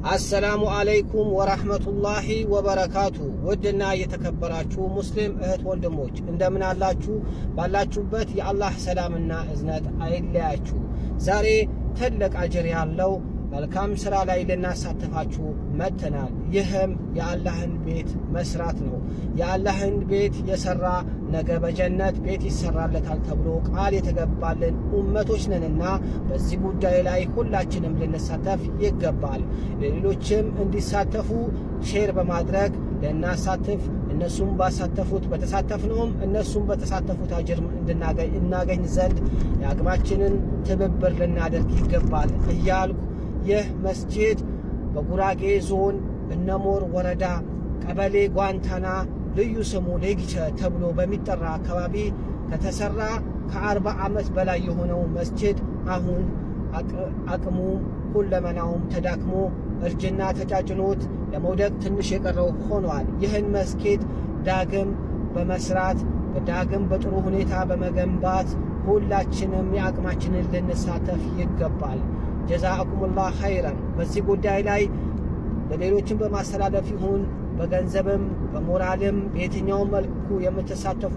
አሰላሙ አለይኩም ወራህመቱላሂ ወበረካቱ። ውድና የተከበራችሁ ሙስሊም እህት ወንድሞች እንደምን አላችሁ? ባላችሁበት የአላህ ሰላምና እዝነት አይለያችሁ። ዛሬ ትልቅ አጅር ያለው መልካም ስራ ላይ ልናሳተፋችሁ መጥተናል። ይህም የአላህን ቤት መስራት ነው። የአላህን ቤት የሰራ ነገ በጀነት ቤት ይሰራለታል ተብሎ ቃል የተገባልን ኡመቶች ነንና በዚህ ጉዳይ ላይ ሁላችንም ልንሳተፍ ይገባል። ሌሎችም እንዲሳተፉ ሼር በማድረግ ልናሳትፍ እነሱም ባሳተፉት በተሳተፍነውም እነሱም በተሳተፉት አጅር እናገኝ ዘንድ የአቅማችንን ትብብር ልናደርግ ይገባል እያልኩ ይህ መስጂድ በጉራጌ ዞን እነሞር ወረዳ ቀበሌ ጓንታና ልዩ ስሙ ሌጊቸ ተብሎ በሚጠራ አካባቢ ከተሰራ ከ40 ዓመት በላይ የሆነው መስጂድ አሁን አቅሙ ሁለመናውም ተዳክሞ እርጅና ተጫጭኖት ለመውደቅ ትንሽ የቀረው ሆኗል። ይህን መስጊድ ዳግም በመስራት ዳግም በጥሩ ሁኔታ በመገንባት ሁላችንም የአቅማችንን ልንሳተፍ ይገባል። ጀዛአኩሙላህ ኸይረን። በዚህ ጉዳይ ላይ ለሌሎችን በማስተላለፍ ይሁን በገንዘብም በሞራልም በየትኛውም መልኩ የምትሳተፉ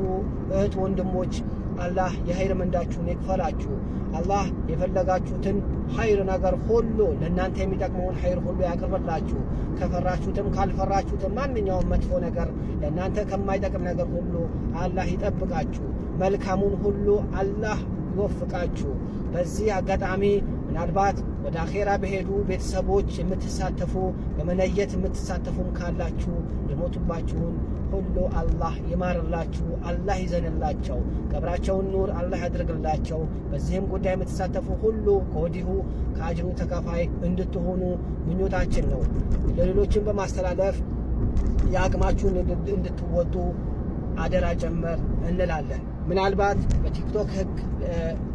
እህት ወንድሞች አላህ የኸይር ምንዳችሁን ይክፈላችሁ። አላህ የፈለጋችሁትን ኸይር ነገር ሁሉ ለእናንተ የሚጠቅመውን ኸይር ሁሉ ያቅርብላችሁ። ከፈራችሁትም ካልፈራችሁትም ማንኛውም መጥፎ ነገር ለእናንተ ከማይጠቅም ነገር ሁሉ አላህ ይጠብቃችሁ። መልካሙን ሁሉ አላህ ይወፍቃችሁ። በዚህ አጋጣሚ ምናልባት ወደ አኼራ በሄዱ ቤተሰቦች የምትሳተፉ በመነየት የምትሳተፉም ካላችሁ የሞቱባችሁን ሁሉ አላህ ይማርላችሁ፣ አላህ ይዘንላቸው፣ ቀብራቸውን ኑር አላህ ያድርግላቸው። በዚህም ጉዳይ የምትሳተፉ ሁሉ ከወዲሁ ከአጅሩ ተካፋይ እንድትሆኑ ምኞታችን ነው። ለሌሎችን በማስተላለፍ የአቅማችሁን እንድትወጡ አደራ ጨመር እንላለን። ምናልባት በቲክቶክ ህግ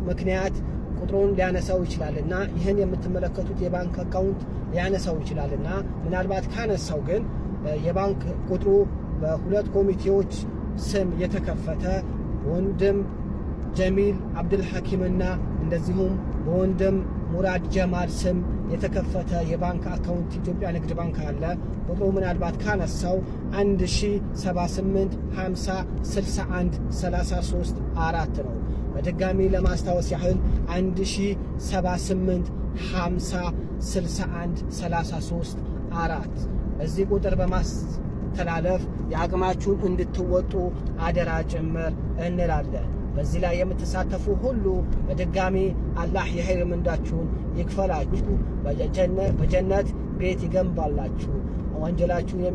ምክንያት ቁጥሩን ሊያነሳው ይችላልና ይህን የምትመለከቱት የባንክ አካውንት ሊያነሳው ይችላልና ምናልባት ካነሳው ግን የባንክ ቁጥሩ በሁለት ኮሚቴዎች ስም የተከፈተ ወንድም ጀሚል አብዱል ሐኪምና እንደዚሁም በወንድም ሙራድ ጀማል ስም የተከፈተ የባንክ አካውንት ኢትዮጵያ ንግድ ባንክ አለ። ቁጥሩ ምናልባት ካነሳው 1078 50 61 33 4 ነው። በድጋሚ ለማስታወስ ያህል 1078 50 61 33 4 እዚህ ቁጥር በማስተላለፍ የአቅማችሁን እንድትወጡ አደራ ጭምር እንላለን። በዚህ ላይ የምትሳተፉ ሁሉ በድጋሚ አላህ የኸይር ምንዳችሁን ይክፈላችሁ፣ በጀነት ቤት ይገንባላችሁ፣ ወንጀላችሁን